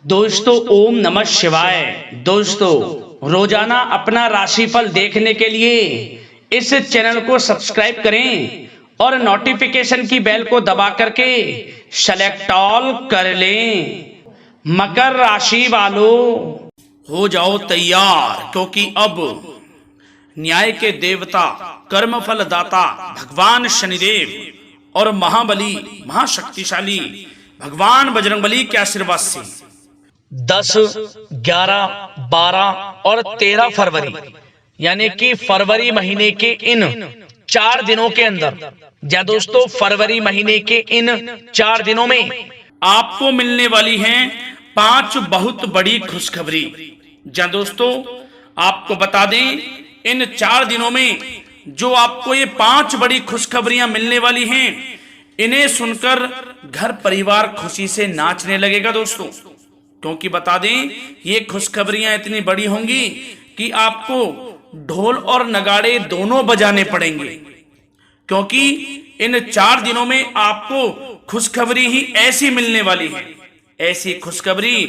दोस्तों ओम नमः शिवाय। दोस्तों रोजाना अपना राशिफल देखने के लिए इस चैनल को सब्सक्राइब करें और नोटिफिकेशन की बेल को दबा करके सेलेक्ट ऑल कर लें। मकर राशि वालों हो जाओ तैयार, क्योंकि अब न्याय के देवता, कर्मफल दाता भगवान शनिदेव और महाबली महाशक्तिशाली भगवान बजरंगबली के आशीर्वाद से 10, 11, 12 और 13 फरवरी यानी कि फरवरी महीने के इन 4 दिनों के अंदर, या दोस्तों फरवरी महीने के इन 4 दिनों में आपको मिलने वाली हैं 5 बहुत बड़ी खुशखबरी। या दोस्तों आपको बता दें, इन 4 दिनों में जो आपको ये 5 बड़ी खुशखबरियां मिलने वाली हैं, इन्हें सुनकर घर परिवार खुशी से नाचने लगेगा दोस्तों। क्योंकि बता दें, ये खुशखबरियां इतनी बड़ी होंगी कि आपको ढोल और नगाड़े दोनों बजाने पड़ेंगे, क्योंकि इन 4 दिनों में आपको खुशखबरी ही ऐसी मिलने वाली है। ऐसी खुशखबरी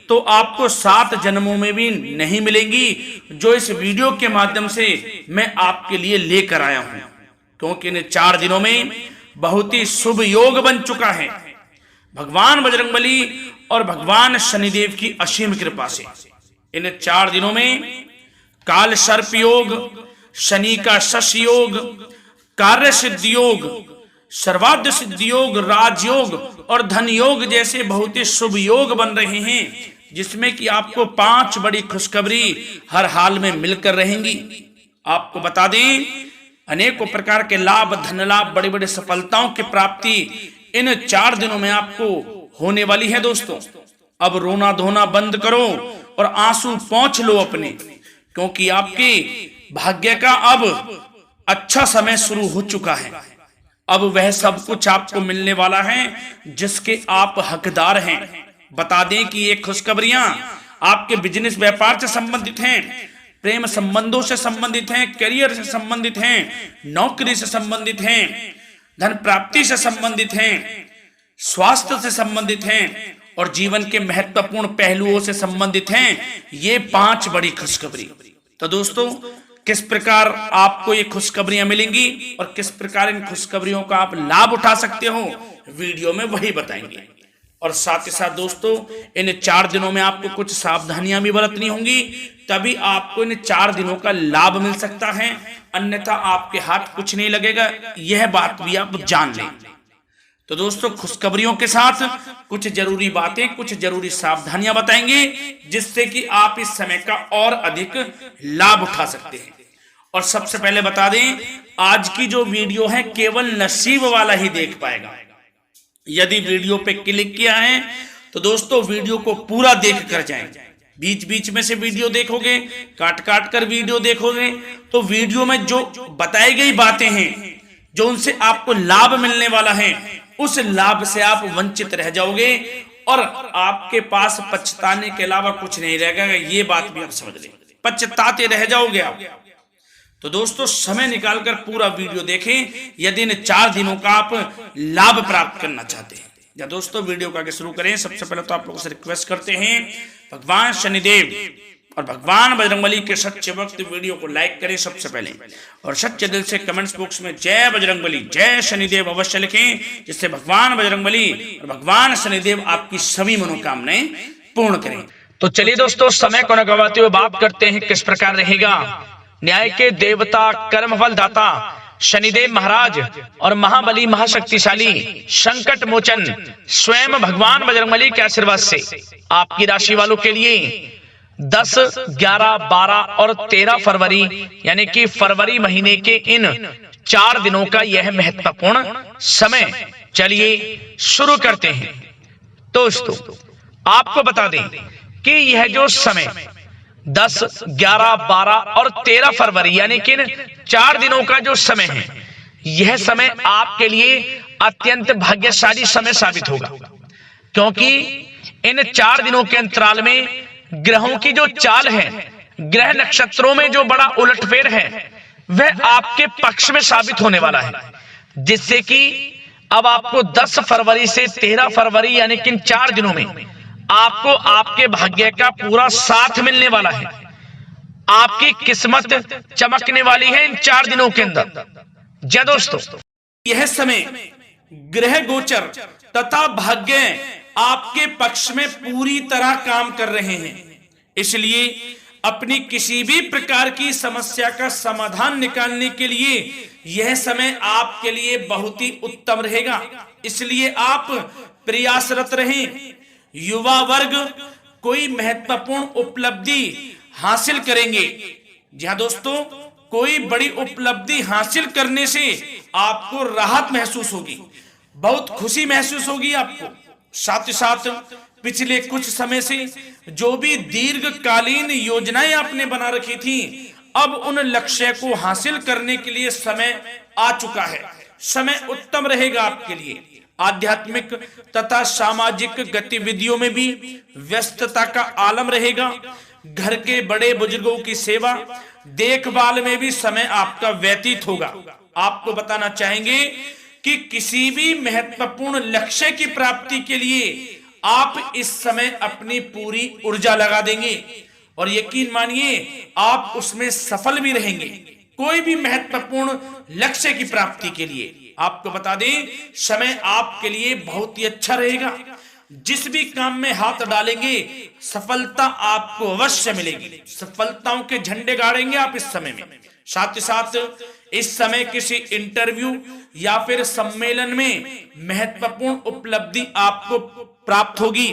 तो आपको 7 जन्मों में भी नहीं मिलेंगी, जो इस वीडियो के माध्यम से मैं आपके लिए लेकर आया हूं। क्योंकि इन 4 दिनों में बहुत ही शुभ योग बन चुका है भगवान बजरंगबली और भगवान शनिदेव की असीम कृपा से। इन 4 दिनों में काल सर्प योग, शनि का शश योग, कार्य सिद्धि योग, सर्वाद्य सिद्धि योग, राजयोग और धन योग जैसे बहुत ही शुभ योग बन रहे हैं, जिसमें कि आपको 5 बड़ी खुशखबरी हर हाल में मिलकर रहेंगी। आपको बता दें, अनेकों प्रकार के लाभ, धन लाभ, बड़ी बड़ी सफलताओं की प्राप्ति इन 4 दिनों में आपको होने वाली है दोस्तों। अब रोना धोना बंद करो और आंसू पोंछ लो अपने, क्योंकि आपके भाग्य का अब अच्छा समय शुरू हो चुका है। अब वह सब कुछ आपको मिलने वाला है जिसके आप हकदार हैं। बता दें कि ये खुशखबरियां आपके बिजनेस व्यापार से संबंधित हैं, प्रेम संबंधों से संबंधित हैं, करियर से संबंधित हैं, नौकरी से संबंधित हैं, धन प्राप्ति से संबंधित हैं, स्वास्थ्य से संबंधित हैं और जीवन के महत्वपूर्ण पहलुओं से संबंधित हैं। ये 5 बड़ी खुशखबरी। तो दोस्तों, किस प्रकार आपको ये खुशखबरियां मिलेंगी और किस प्रकार इन खुशखबरियों का आप लाभ उठा सकते हो, वीडियो में वही बताएंगे। और साथ ही साथ दोस्तों, इन 4 दिनों में आपको कुछ सावधानियां भी बरतनी होंगी, तभी आपको इन 4 दिनों का लाभ मिल सकता है, अन्यथा आपके हाथ कुछ नहीं लगेगा। यह बात भी आप जान लें। तो दोस्तों, खुशखबरियों के साथ कुछ जरूरी बातें, कुछ जरूरी सावधानियां बताएंगे, जिससे कि आप इस समय का और अधिक लाभ उठा सकते हैं। और सबसे पहले बता दें, आज की जो वीडियो है केवल नसीब वाला ही देख पाएगा। यदि वीडियो पे क्लिक किया है तो दोस्तों वीडियो को पूरा देख कर जाएं। बीच बीच में से वीडियो देखोगे, काट काट कर वीडियो देखोगे, तो वीडियो में जो बताई गई बातें हैं, जो उनसे आपको लाभ मिलने वाला है, उस लाभ से आप वंचित रह जाओगे और आपके पास पछताने के अलावा कुछ नहीं रहेगा। ये बात भी आप समझ लें, पछताते रह जाओगे आप। तो दोस्तों, समय निकालकर पूरा वीडियो देखें यदि इन 4 दिनों का आप लाभ प्राप्त करना चाहते हैं। या दोस्तों, वीडियो को आगे शुरू करें, सबसे पहले तो आप लोगों से रिक्वेस्ट करते हैं, भगवान शनिदेव और भगवान बजरंगबली के सच्चे भक्त वीडियो को लाइक करें सबसे पहले, और सच्चे दिल से कमेंट्स बॉक्स में जय बजरंगबली, जय शनिदेव अवश्य लिखें, जिससे भगवान बजरंगबली और भगवान शनिदेव आपकी सभी मनोकामनाएं पूर्ण करें। तो चलिए दोस्तों, समय को न गवाते हुए बात करते हैं किस प्रकार रहेगा न्याय के देवता, कर्मफल दाता शनिदेव महाराज और महाबली महाशक्तिशाली संकट मोचन स्वयं भगवान बजरंगबली के आशीर्वाद से आपकी राशि वालों के लिए 10, 11, 12 और 13 फरवरी यानी कि फरवरी महीने के इन 4 दिनों का यह महत्वपूर्ण समय। चलिए शुरू करते हैं। दोस्तों, आपको बता दें कि यह जो समय 10, 11, 12 और 13 फरवरी यानी कि 4 दिनों का जो समय है, यह समय आपके लिए अत्यंत भाग्यशाली समय साबित होगा। क्योंकि इन 4 दिनों के अंतराल में ग्रहों की जो चाल है, ग्रह नक्षत्रों में जो बड़ा उलटफेर है, वह आपके पक्ष में साबित होने वाला है, जिससे कि अब आपको 10 फरवरी से 13 फरवरी यानी कि 4 दिनों में आपको आपके भाग्य का पूरा साथ मिलने वाला है। आपकी किस्मत चमकने वाली है इन 4 दिनों के अंदर। जय दोस्तों, यह समय ग्रह गोचर तथा भाग्य आपके पक्ष में पूरी तरह काम कर रहे हैं। इसलिए अपनी किसी भी प्रकार की समस्या का समाधान निकालने के लिए यह समय आपके लिए बहुत ही उत्तम रहेगा। इसलिए आप प्रयासरत रहें। युवा वर्ग कोई महत्वपूर्ण उपलब्धि हासिल करेंगे। जी हाँ दोस्तों, कोई बड़ी उपलब्धि हासिल करने से आपको राहत महसूस होगी, बहुत खुशी महसूस होगी आपको। साथ ही साथ पिछले कुछ समय से जो भी दीर्घकालीन योजनाएं आपने बना रखी थी, अब उन लक्ष्य को हासिल करने के लिए समय आ चुका है। समय उत्तम रहेगा आपके लिए। आध्यात्मिक तथा सामाजिक गतिविधियों में भी व्यस्तता का आलम रहेगा। घर के बड़े बुजुर्गों की सेवा देखभाल में भी समय आपका व्यतीत होगा। आपको बताना चाहेंगे कि किसी भी महत्वपूर्ण लक्ष्य की प्राप्ति के लिए आप इस समय अपनी पूरी ऊर्जा लगा देंगे और यकीन मानिए आप उसमें सफल भी रहेंगे। कोई भी महत्वपूर्ण लक्ष्य की प्राप्ति के लिए आपको बता दें, समय आपके लिए बहुत ही अच्छा रहेगा। जिस भी काम में हाथ डालेंगे सफलता आपको अवश्य मिलेगी। सफलताओं के झंडे गाड़ेंगे आप इस समय में। साथ ही साथ इस समय किसी इंटरव्यू या फिर सम्मेलन में महत्वपूर्ण उपलब्धि आपको प्राप्त होगी।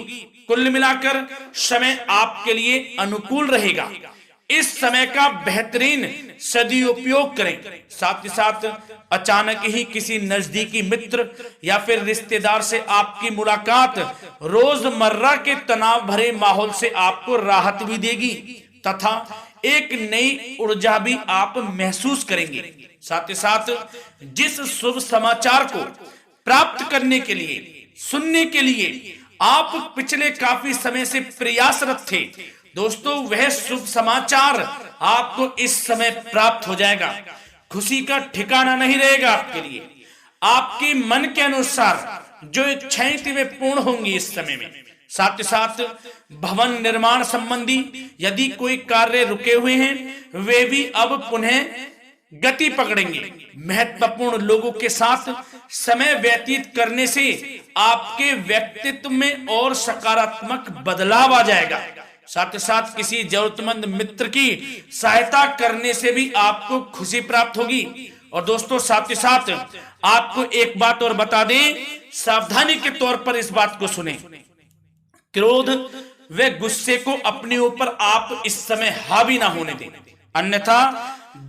कुल मिलाकर समय आपके लिए अनुकूल रहेगा। इस समय का बेहतरीन सदुपयोग करें। साथ ही साथ अचानक ही किसी नजदीकी मित्र या फिर रिश्तेदार से आपकी मुलाकात रोजमर्रा के तनाव भरे माहौल से आपको राहत भी देगी तथा एक नई ऊर्जा भी आप महसूस करेंगे। साथ ही साथ जिस शुभ समाचार को प्राप्त करने के लिए, सुनने के लिए आप पिछले काफी समय से प्रयासरत थे दोस्तों, वह शुभ समाचार आपको इस समय प्राप्त हो जाएगा। खुशी का ठिकाना नहीं रहेगा आपके लिए। आपके मन के अनुसार जो इच्छाएं थी वे पूर्ण होंगी इस समय में। साथ ही साथ भवन निर्माण संबंधी यदि कोई कार्य रुके हुए हैं वे भी अब पुनः गति पकड़ेंगे। महत्वपूर्ण लोगों के साथ समय व्यतीत करने से आपके व्यक्तित्व में और सकारात्मक बदलाव आ जाएगा। साथ ही साथ किसी जरूरतमंद मित्र की सहायता करने से भी आपको खुशी प्राप्त होगी। और दोस्तों साथ ही साथ आपको एक बात और बता दें, सावधानी के तौर पर इस बात को सुने। क्रोध व गुस्से को अपने ऊपर आप इस समय हावी ना होने दें, अन्यथा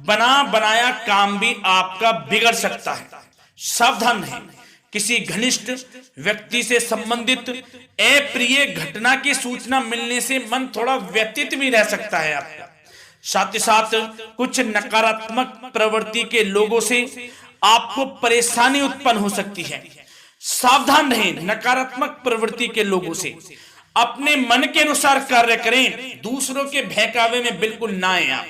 बना बनाया काम भी आपका बिगड़ सकता है। सावधान रहें। किसी घनिष्ठ व्यक्ति से संबंधित अप्रिय घटना की सूचना मिलने से मन थोड़ा व्यतीत भी रह सकता है आपका। साथ ही साथ कुछ नकारात्मक प्रवृत्ति के लोगों से आपको परेशानी उत्पन्न हो सकती है। सावधान रहें नकारात्मक प्रवृत्ति के लोगों से। अपने मन के अनुसार कार्य करें, दूसरों के बहकावे में बिल्कुल ना आए आप।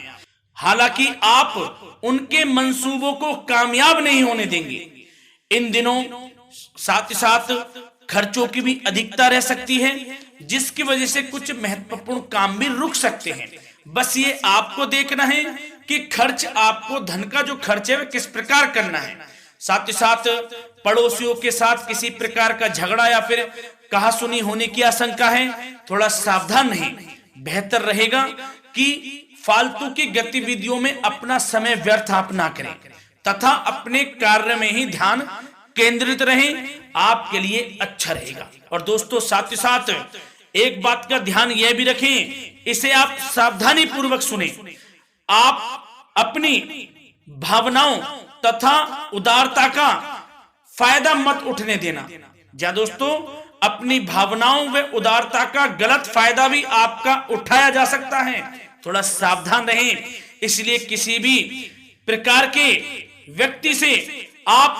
हालांकि आप उनके मंसूबों को कामयाब नहीं होने देंगे इन दिनों। साथ ही साथ खर्चों की भी अधिकता रह सकती है, जिसकी वजह से कुछ महत्वपूर्ण काम भी रुक सकते हैं। बस ये आपको देखना है कि खर्च, आपको धन का जो खर्च है वह किस प्रकार करना है। साथ ही साथ पड़ोसियों के साथ किसी प्रकार का झगड़ा या फिर कहासुनी होने की आशंका है, थोड़ा सावधान रहें। बेहतर रहेगा कि फालतू की गतिविधियों में अपना समय व्यर्थ आप ना करें तथा अपने कार्य में ही ध्यान केंद्रित रहें, आपके लिए अच्छा रहेगा। और दोस्तों साथ ही साथ एक बात का ध्यान यह भी रखें, इसे आप सावधानी पूर्वक सुने। आप अपनी भावनाओं तथा उदारता का फायदा मत उठने देना। जा दोस्तों, अपनी भावनाओं व उदारता का गलत फायदा भी आपका उठाया जा सकता है, थोड़ा सावधान रहें। इसलिए किसी भी प्रकार के व्यक्ति से आप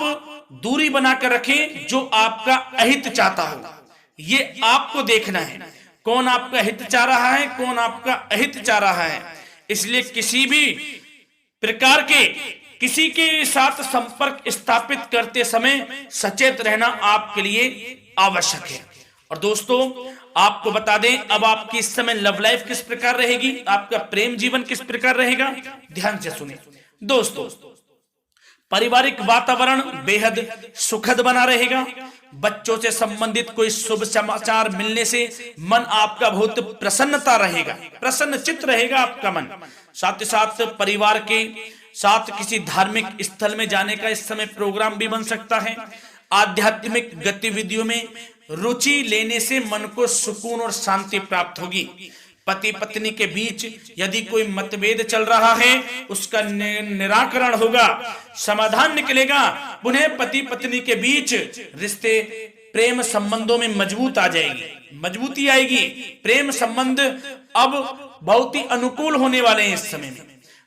दूरी बनाकर रखें जो आपका अहित चाहता हो। ये आपको देखना है, कौन आपका हित चाह रहा है, कौन आपका अहित चाह रहा है। इसलिए किसी भी प्रकार के किसी के साथ संपर्क स्थापित करते समय सचेत रहना आपके लिए आवश्यक है। और दोस्तों आपको बता दें अब आपकी इस समय लव लाइफ किस प्रकार रहेगी, आपका प्रेम जीवन किस प्रकार रहेगा, ध्यान से सुनिए दोस्तों। पारिवारिक वातावरण बेहद सुखद बना रहेगा। बच्चों से संबंधित कोई शुभ समाचार मिलने से मन आपका बहुत प्रसन्नता रहेगा, प्रसन्न चित्त रहेगा आपका मन। साथ ही साथ परिवार के साथ किसी धार्मिक स्थल में जाने का इस समय प्रोग्राम भी बन सकता है। आध्यात्मिक गतिविधियों में रुचि लेने से मन को सुकून और शांति प्राप्त होगी। पति पत्नी के बीच यदि कोई मतभेद चल रहा है उसका निराकरण होगा, समाधान निकलेगा। पुनः पति पत्नी के बीच रिश्ते प्रेम संबंधों में मजबूत आ जाएगी, मजबूती आएगी। प्रेम संबंध अब बहुत ही अनुकूल होने वाले हैं इस समय में।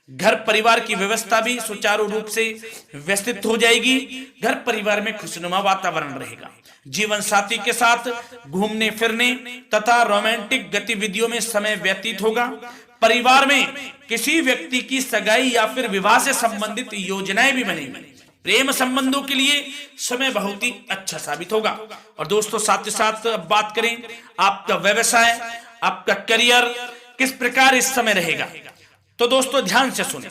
घर परिवार की व्यवस्था भी सुचारू रूप से व्यवस्थित हो जाएगी। घर परिवार में खुशनुमा वातावरण रहेगा। जीवन साथी के साथ घूमने फिरने तथा रोमांटिक गतिविधियों में समय व्यतीत होगा। परिवार में किसी व्यक्ति की सगाई या फिर विवाह से संबंधित योजनाएं भी बनेंगी। प्रेम संबंधों के लिए समय बहुत ही अच्छा साबित होगा। और दोस्तों साथ ही साथ अब बात करें आपका व्यवसाय, आपका करियर किस प्रकार इस समय रहेगा, तो दोस्तों ध्यान से सुने।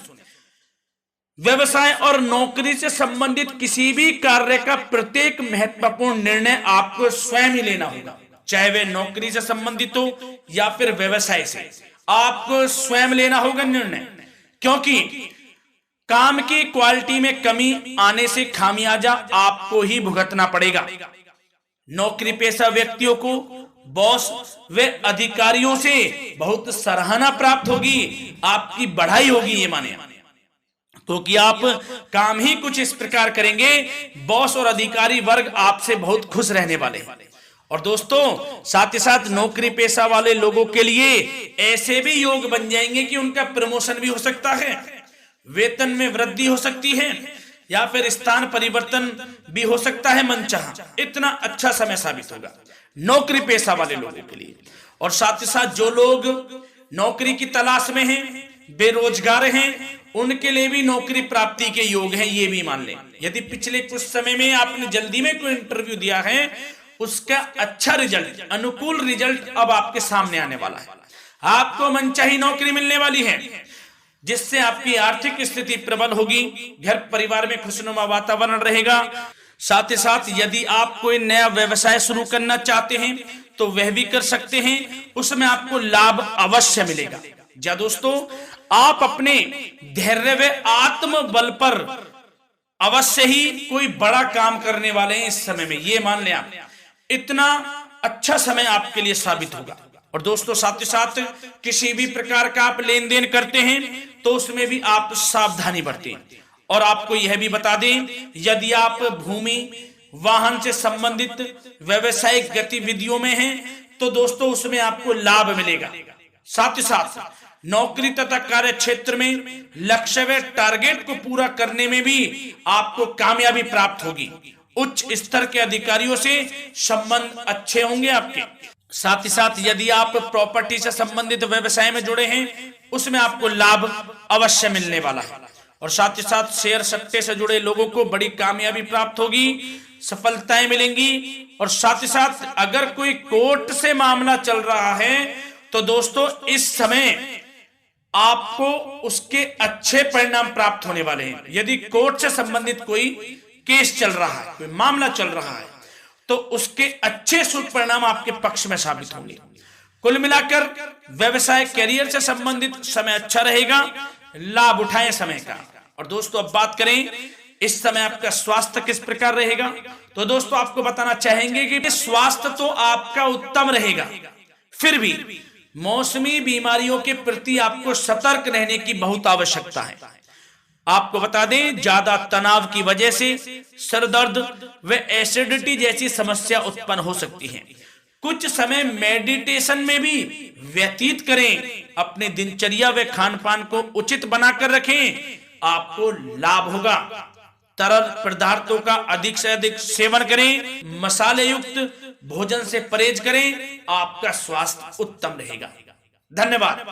व्यवसाय और नौकरी से संबंधित किसी भी कार्य का प्रत्येक महत्वपूर्ण निर्णय आपको स्वयं ही लेना होगा, चाहे वे नौकरी से संबंधित हो या फिर व्यवसाय से, आपको स्वयं लेना होगा निर्णय। क्योंकि काम की क्वालिटी में कमी आने से खामियाजा आपको ही भुगतना पड़ेगा। नौकरी पेशा व्यक्तियों को बॉस व अधिकारियों से बहुत सराहना प्राप्त होगी, आपकी बढ़ाई होगी ये माने, क्योंकि आप काम ही कुछ इस प्रकार करेंगे, बॉस और अधिकारी वर्ग आपसे बहुत खुश रहने वाले हैं। और दोस्तों साथ ही साथ नौकरी पेशा वाले लोगों के लिए ऐसे भी योग बन जाएंगे कि उनका प्रमोशन भी हो सकता है, वेतन में वृद्धि हो सकती है या फिर स्थान परिवर्तन भी हो सकता है मनचाहा। इतना अच्छा समय साबित होगा नौकरी पेशा वाले लोगों के लिए। और साथ ही साथ जो लोग नौकरी की तलाश में हैं, बेरोजगार हैं, उनके लिए भी नौकरी प्राप्ति के योग हैं, ये भी मान लें। यदि पिछले कुछ समय में आपने जल्दी में कोई इंटरव्यू दिया है, उसका अच्छा रिजल्ट, अनुकूल रिजल्ट अब आपके सामने आने वाला है। आपको मनचाही नौकरी मिलने वाली है, जिससे आपकी आर्थिक स्थिति प्रबल होगी। घर परिवार में खुशनुमा वातावरण रहेगा। साथ ही साथ यदि आप कोई नया व्यवसाय शुरू करना चाहते हैं तो वह भी कर सकते हैं, उसमें आपको लाभ अवश्य मिलेगा। जा दोस्तों आप अपने धैर्य व आत्मबल पर अवश्य ही कोई बड़ा काम करने वाले हैं इस समय में, ये मान लें आप। इतना अच्छा समय आपके लिए साबित होगा। और दोस्तों साथ ही साथ किसी भी प्रकार का आप लेन देन करते हैं तो उसमें भी आप सावधानी बरतें। और आपको यह भी बता दें यदि आप भूमि वाहन से संबंधित व्यवसायिक गतिविधियों में हैं तो दोस्तों उसमें आपको लाभ मिलेगा। साथ ही साथ नौकरी तथा कार्य क्षेत्र में लक्ष्य व टारगेट को पूरा करने में भी आपको कामयाबी प्राप्त होगी। उच्च स्तर के अधिकारियों से संबंध अच्छे होंगे आपके। साथ ही साथ यदि आप प्रॉपर्टी से संबंधित व्यवसाय में जुड़े हैं उसमें आपको लाभ अवश्य मिलने वाला है। और साथ ही साथ शेयर सट्टे से जुड़े लोगों को बड़ी कामयाबी प्राप्त होगी, सफलताएं मिलेंगी। और साथ ही साथ अगर कोई कोर्ट से मामला चल रहा है तो दोस्तों इस समय आपको उसके अच्छे परिणाम प्राप्त होने वाले हैं। यदि कोर्ट से संबंधित कोई केस चल रहा है, कोई मामला चल रहा है, तो उसके अच्छे शुभ परिणाम आपके पक्ष में साबित होंगे। कुल मिलाकर व्यवसाय करियर से संबंधित समय अच्छा रहेगा, लाभ उठाएं समय का। और दोस्तों अब बात करें इस समय आपका स्वास्थ्य किस प्रकार रहेगा, तो दोस्तों आपको बताना चाहेंगे कि स्वास्थ्य तो आपका उत्तम रहेगा, फिर भी मौसमी बीमारियों के प्रति आपको सतर्क रहने की बहुत आवश्यकता है। आपको बता दें ज्यादा तनाव की वजह से सर दर्द व एसिडिटी जैसी समस्या उत्पन्न हो सकती है। कुछ समय मेडिटेशन में भी व्यतीत करें, अपने दिनचर्या व खान पान को उचित बनाकर रखें, आपको लाभ होगा। तरल पदार्थों का अधिक से अधिक सेवन करें, मसाले युक्त भोजन से परहेज करें, आपका स्वास्थ्य उत्तम रहेगा। धन्यवाद।